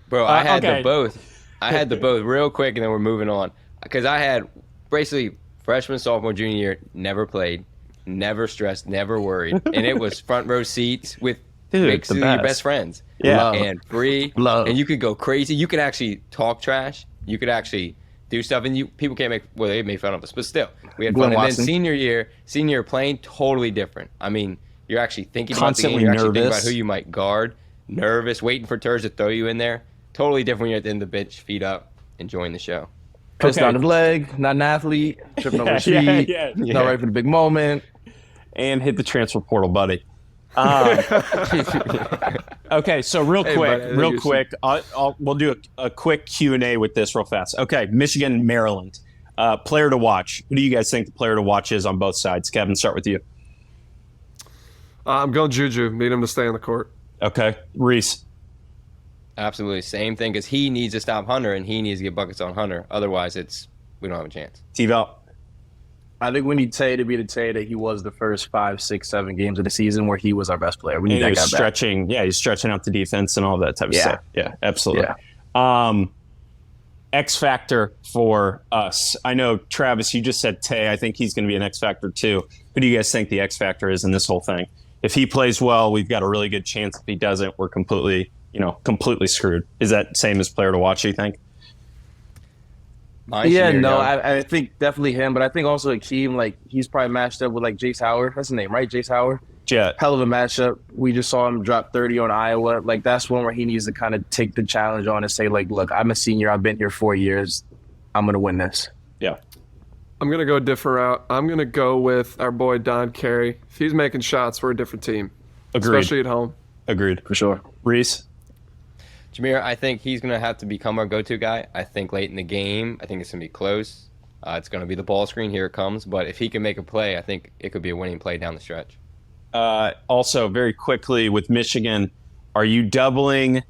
S3: Bro, I had
S1: okay.
S3: the both. I had the both real quick, and then we're moving on. Because I had basically freshman, sophomore, junior year, never played, never stressed, never worried. And it was front row seats with basically your best friends.
S1: Yeah.
S3: And free.
S2: Love.
S3: And you could go crazy. You could actually talk trash. You could actually do stuff. And people can't make, well, they made fun of us, but still, we had fun. And then senior year playing, totally different. I mean, you're actually thinking about the game. You're actually thinking about who you might guard. Nervous, waiting for Terrell to throw you in there. Totally different when you're at the end of the bench, feet up, enjoying the show.
S2: Pissed on the leg, not an athlete, tripping over his feet, not right for the big moment.
S1: And hit the transfer portal, buddy. Okay, so real quick, we'll do a quick Q&A with this real fast. Okay, Michigan, Maryland. Player to watch. Who do you guys think the player to watch is on both sides? Kevin, start with you.
S4: I'm going Juju. Need him to stay on the court.
S1: Okay, Reese.
S3: Absolutely. Same thing, because he needs to stop Hunter, and he needs to get buckets on Hunter. Otherwise, we don't have a chance.
S1: T-Val.
S2: I think we need Tay to be the Tay that he was the first 5, 6, 7 games of the season where he was our best player. We need that guy
S1: stretching, back. Yeah, he's stretching out the defense and all that type of stuff. Yeah, absolutely.
S2: Yeah.
S1: X factor for us. I know, Travis, you just said Tay. I think he's going to be an X factor too. Who do you guys think the X factor is in this whole thing? If he plays well, we've got a really good chance. If he doesn't, we're completely screwed. Is that same as player to watch, you think?
S2: I think definitely him, but I think also Akeem, like, he's probably matched up with like Jace Howard. That's his name, right? Jace Howard.
S1: Yeah.
S2: Hell of a matchup. We just saw him drop 30 on Iowa. Like, that's one where he needs to kind of take the challenge on and say, like, look, I'm a senior. I've been here 4 years. I'm going to win this.
S1: Yeah.
S4: I'm going to go a different route. I'm going to go with our boy Don Carey. If he's making shots, we're a different team.
S1: Agreed.
S4: Especially at home.
S1: Agreed.
S2: For sure.
S1: Reese?
S3: Jameer, I think he's going to have to become our go-to guy. I think late in the game, I think it's going to be close. It's going to be the ball screen. Here it comes. But if he can make a play, I think it could be a winning play down the stretch.
S1: Also, very quickly with Michigan, are you doubling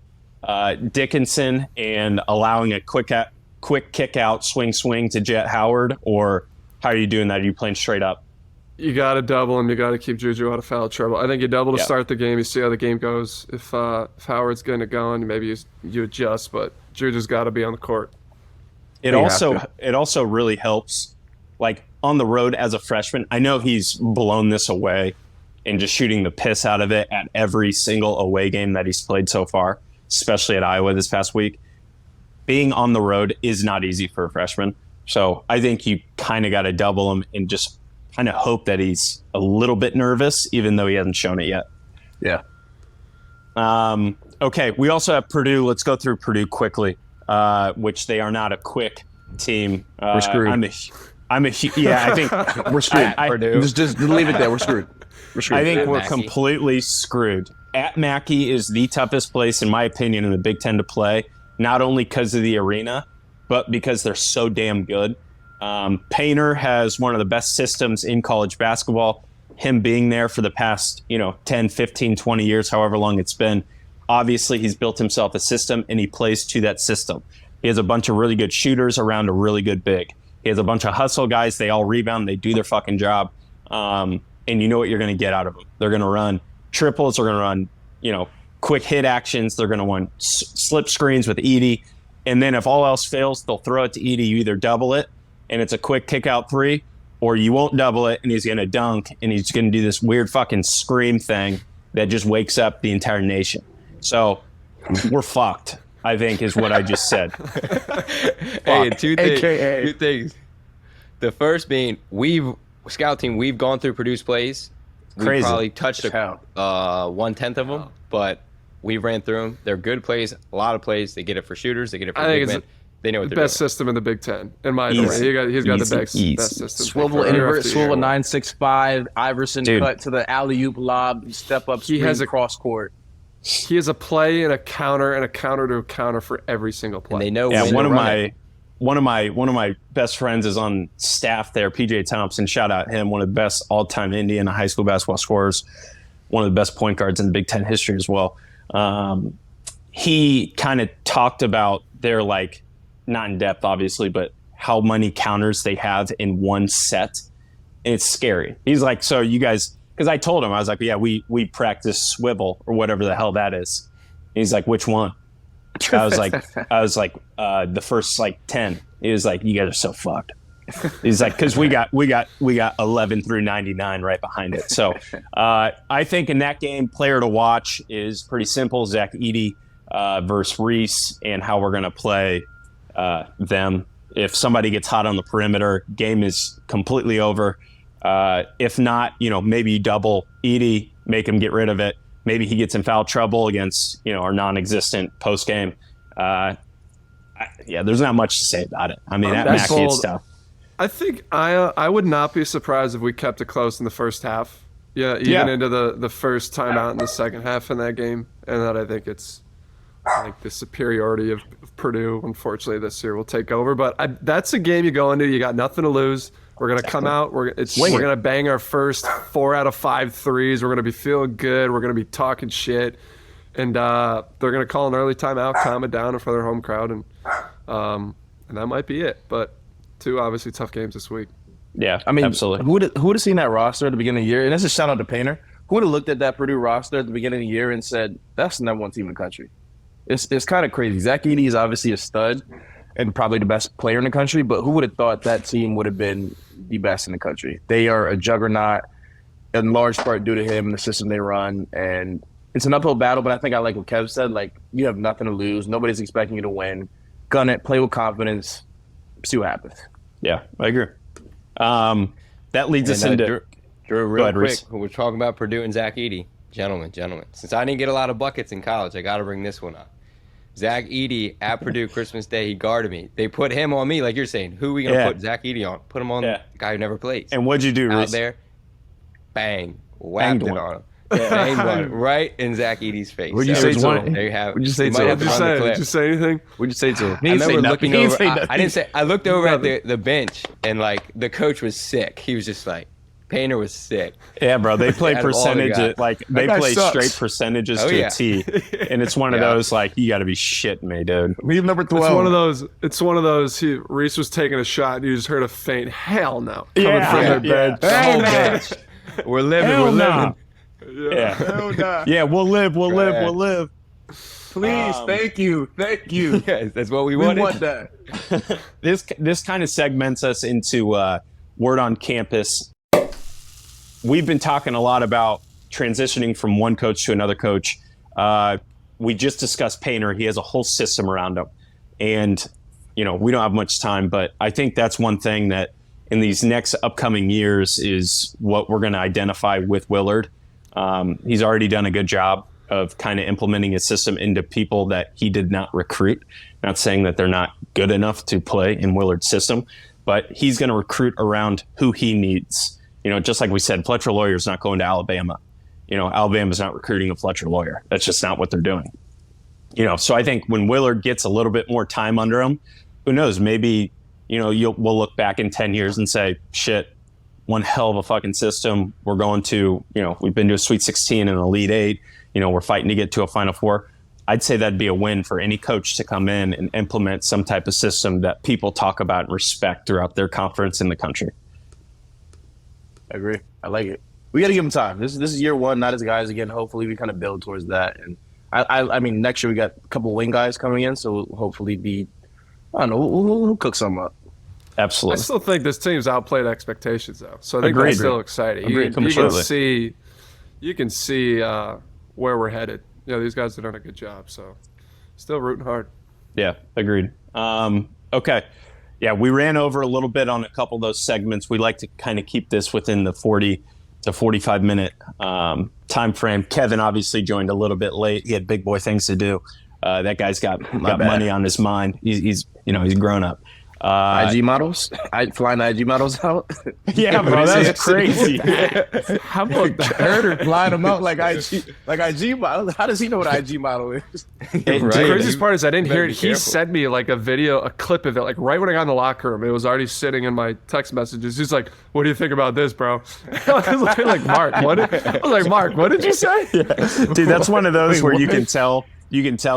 S1: Dickinson and allowing a quick kick out, swing to Jet Howard? Or how are you doing that? Are you playing straight up?
S4: You got to double him. You got to keep Juju out of foul trouble. I think you double to start the game. You see how the game goes. If Howard's going to go in, maybe you adjust, but Juju's got to be on the court.
S1: It also really helps, like, on the road as a freshman. I know he's blown this away and just shooting the piss out of it at every single away game that he's played so far, especially at Iowa this past week. Being on the road is not easy for a freshman. So I think you kind of got to double him and just kind of hope that he's a little bit nervous, even though he hasn't shown it yet.
S2: Yeah.
S1: Okay, we also have Purdue. Let's go through Purdue quickly, which they are not a quick team.
S2: We're screwed.
S1: I think
S2: we're screwed.
S3: Purdue.
S2: Just leave it there. We're screwed.
S1: I think we're completely screwed. At Mackey is the toughest place, in my opinion, in the Big Ten to play, not only because of the arena, but because they're so damn good. Painter has one of the best systems in college basketball. Him being there for the past, 10, 15, 20 years, however long it's been, obviously he's built himself a system and he plays to that system. He has a bunch of really good shooters around a really good big. He has a bunch of hustle guys. They all rebound. They do their fucking job. And you know what you're going to get out of them. They're going to run triples. They're going to run, quick hit actions. They're going to run slip screens with Edey. And then if all else fails, they'll throw it to Edey. You either double it, and it's a quick kick out three, or you won't double it, and he's going to dunk, and he's going to do this weird fucking scream thing that just wakes up the entire nation. So we're fucked, I think, is what I just said.
S3: Hey, two things. The first being, scout team, we've gone through Purdue's plays. We
S1: Crazy.
S3: probably touched 1/10 of them, but We ran through them. They're good plays, a lot of plays. They get it for shooters. They get it for
S4: I think
S3: big
S4: it's
S3: men. They know what
S4: the
S3: they're
S4: best
S3: doing.
S4: system in the Big Ten, in my
S1: Easy.
S4: opinion. He's got the best
S1: Easy.
S4: system.
S2: Swivel
S4: year
S2: invert,
S4: after
S2: swivel
S4: year.
S2: 965, Iverson
S1: Dude.
S2: cut to the alley-oop lob, step up,
S4: He has
S2: screen,
S4: a-
S2: cross court.
S4: He has a play and a counter to a counter for every single play.
S3: And they know
S1: Yeah,
S3: when
S1: one
S3: to
S1: of
S3: run it.
S1: my best friends is on staff there. PJ Thompson, shout out him, one of the best all-time Indiana high school basketball scorers, one of the best point guards in Big Ten history as well. He kind of talked about their, like, not in depth obviously, but how many counters they have in one set. And it's scary. He's like, so you guys, because I told him, I was like, yeah, we practice swivel or whatever the hell that is. And he's like, which one? I was like, the first like 10. He was like, you guys are so fucked. He's like, because we got 11 through 99 right behind it. So I think in that game, player to watch is pretty simple. Zach Edey versus Reese, and how we're gonna play them. If somebody gets hot on the perimeter, game is completely over. If not, maybe you double Edey, make him get rid of it. Maybe he gets in foul trouble against, our non-existent post game. There's not much to say about it. I mean, at
S4: That's
S1: Mackey, it's
S4: bold.
S1: tough.
S4: I think I would not be surprised if we kept it close in the first half. Yeah, even into the first timeout in the second half in that game, and that I think the superiority of Purdue, unfortunately, this year will take over. But that's a game you go into. You got nothing to lose. We're gonna come out. We're gonna bang our first 4 out of 5 threes. We're gonna be feeling good. We're gonna be talking shit, and they're gonna call an early timeout, calm it down in front of their home crowd, and that might be it. But 2 obviously tough games this week.
S1: Yeah,
S2: I mean,
S1: absolutely.
S2: Who would have seen that roster at the beginning of the year? And that's a shout out to Painter. Who would have looked at that Purdue roster at the beginning of the year and said, that's the number 1 team in the country? It's kind of crazy. Zach Edey is obviously a stud and probably the best player in the country, but who would have thought that team would have been the best in the country? They are a juggernaut in large part due to him and the system they run. And it's an uphill battle, but I think I like what Kev said. Like, you have nothing to lose. Nobody's expecting you to win. Gun it, play with confidence, see what happens.
S1: Yeah, I agree. That leads us into
S3: Drew, real
S1: ahead,
S3: quick,
S1: Reese.
S3: we're talking about Purdue and Zach Edey. Gentlemen. Since I didn't get a lot of buckets in college, I got to bring this one up. Zach Edey at Purdue Christmas Day, he guarded me. They put him on me, like you're saying. Who are we going to put Zach Edey on? Put him on the guy who never plays.
S1: And what'd you do,
S3: Out
S1: Reese?
S3: there, bang, whacked it
S1: one.
S3: on him. Banged one right in Zach Edey's face.
S2: What'd you
S3: So
S2: say
S3: it's
S2: to
S3: one-
S2: him?
S3: There you have it.
S2: What'd you say
S3: You
S2: to
S3: might
S2: him?
S3: have to run the clip.
S4: Did you say anything?
S2: What'd you say to him?
S3: I remember looking over. I didn't say. I looked over at
S4: Nothing.
S3: the bench, and like the coach was sick. He was just like, Painter was sick.
S1: Yeah, bro. They play
S3: Out of all the
S1: percentage.
S3: guys.
S1: Like they
S2: guy
S1: play
S2: sucks.
S1: straight percentages
S3: Oh,
S1: to
S3: yeah.
S1: a T, and it's one of
S3: Yeah.
S1: those like you got to be shitting me, dude.
S2: Leave number 12.
S4: It's one of those. Reese was taking a shot, and you just heard a faint "hell no" coming
S1: Yeah,
S4: from
S1: yeah,
S4: their bench.
S3: The whole bench. We're living.
S1: Hell
S3: we're living.
S1: no. Yeah, yeah. We'll live. We'll live. We'll live.
S2: Please, thank you.
S3: Yes, that's what we
S2: We
S3: wanted.
S2: want that.
S1: This kind of segments us into word on campus. We've been talking a lot about transitioning from one coach to another coach. We just discussed Painter. He has a whole system around him. And, we don't have much time, but I think that's one thing that in these next upcoming years is what we're going to identify with Willard. He's already done a good job of kind of implementing his system into people that he did not recruit. Not saying that they're not good enough to play in Willard's system, but he's going to recruit around who he needs. Just like we said, Fletcher Lawyer's not going to Alabama. Alabama's not recruiting a Fletcher Lawyer. That's just not what they're doing. So I think when Willard gets a little bit more time under him, who knows, maybe, we'll look back in 10 years and say, shit, one hell of a fucking system. We're going to, we've been to a Sweet 16 and an Elite 8. We're fighting to get to a Final Four. I'd say that'd be a win for any coach to come in and implement some type of system that people talk about and respect throughout their conference in the country.
S2: I agree. I like it. We got to give him time. This is year one, not as guys again. Hopefully, we kind of build towards that. And I mean, next year we got a couple of wing guys coming in, so we'll hopefully be. I don't know. We'll cook some up.
S4: I
S1: Absolutely.
S4: still think this team's outplayed expectations, though. So I think
S1: Agreed.
S4: that's still exciting.
S1: Agreed.
S4: You can see where we're headed. These guys have done a good job. So still rooting hard.
S1: Yeah, agreed. Okay. Yeah, we ran over a little bit on a couple of those segments. We like to kind of keep this within the 40 It's a 45-minute time frame. Kevin obviously joined a little bit late. He had big boy things to do. That guy's got money on his mind. He's grown up.
S2: IG models? Flying IG models out?
S1: Yeah, bro, that's crazy.
S2: How about Huerter flying them out like IG model? How does he know what IG model is?
S4: The craziest part is I didn't hear it. He sent me like a clip of it, like right when I got in the locker room. It was already sitting in my text messages. He's like, "What do you think about this, bro?" I was like, "Mark, what did you say?"
S1: Yeah. Dude, that's one of those where you can tell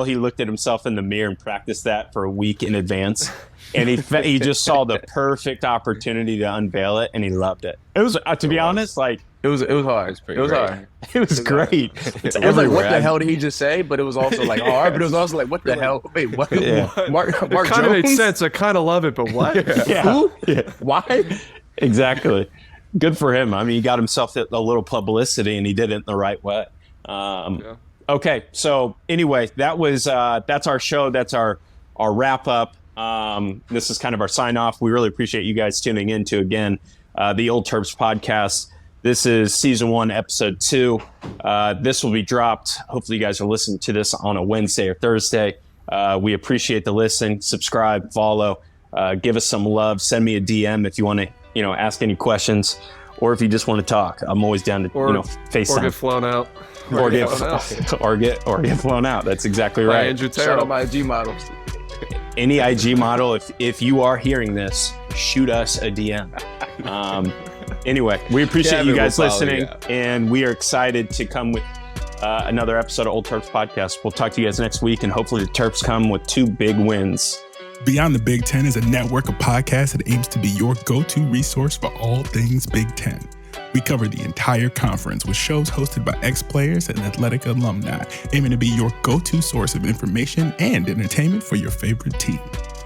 S1: he looked at himself in the mirror and practiced that for a week in advance. And he just saw the perfect opportunity to unveil it, and he loved it. It was, to be honest, like
S2: it was hard.
S3: It was
S2: hard.
S1: It was great.
S2: It was like, what the hell did he just say? But it was also like hard. But it was also like, what the hell? Wait, what?
S1: Yeah.
S2: Mark
S4: kind of made sense. I kind of love it, but what?
S1: Yeah.
S2: Who?
S1: Yeah.
S2: Why?
S1: Exactly. Good for him. I mean, he got himself a little publicity, and he did it in the right way. Okay, so anyway, that's our show. That's our wrap up. This is kind of our sign off. We really appreciate you guys tuning in to, again, the Old Terps podcast. This is season 1, episode 2. This will be dropped. Hopefully you guys are listening to this on a Wednesday or Thursday. We appreciate the listen. Subscribe, follow, give us some love. Send me a DM if you want to, ask any questions, or if you just want to talk. I'm always down to, FaceTime.
S4: Or get flown out.
S1: Or get flown out. That's exactly right.
S4: Andrew
S2: Shout
S4: Terrell.
S2: out my IG models.
S1: Any IG model, if you are hearing this, shoot us a DM. Anyway, we appreciate you guys listening, and we are excited to come with another episode of Old Terps Podcast. We'll talk to you guys next week, and hopefully the Terps come with 2 big wins.
S5: Beyond the Big Ten is a network of podcasts that aims to be your go-to resource for all things Big Ten. We cover the entire conference with shows hosted by ex-players and athletic alumni, aiming to be your go-to source of information and entertainment for your favorite team.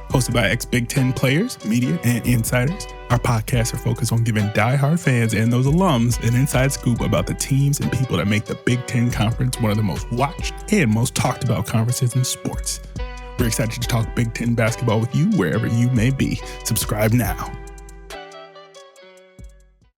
S5: Hosted by ex-Big Ten players, media, and insiders, our podcasts are focused on giving diehard fans and those alums an inside scoop about the teams and people that make the Big Ten Conference one of the most watched and most talked about conferences in sports. We're excited to talk Big Ten basketball with you wherever you may be. Subscribe now.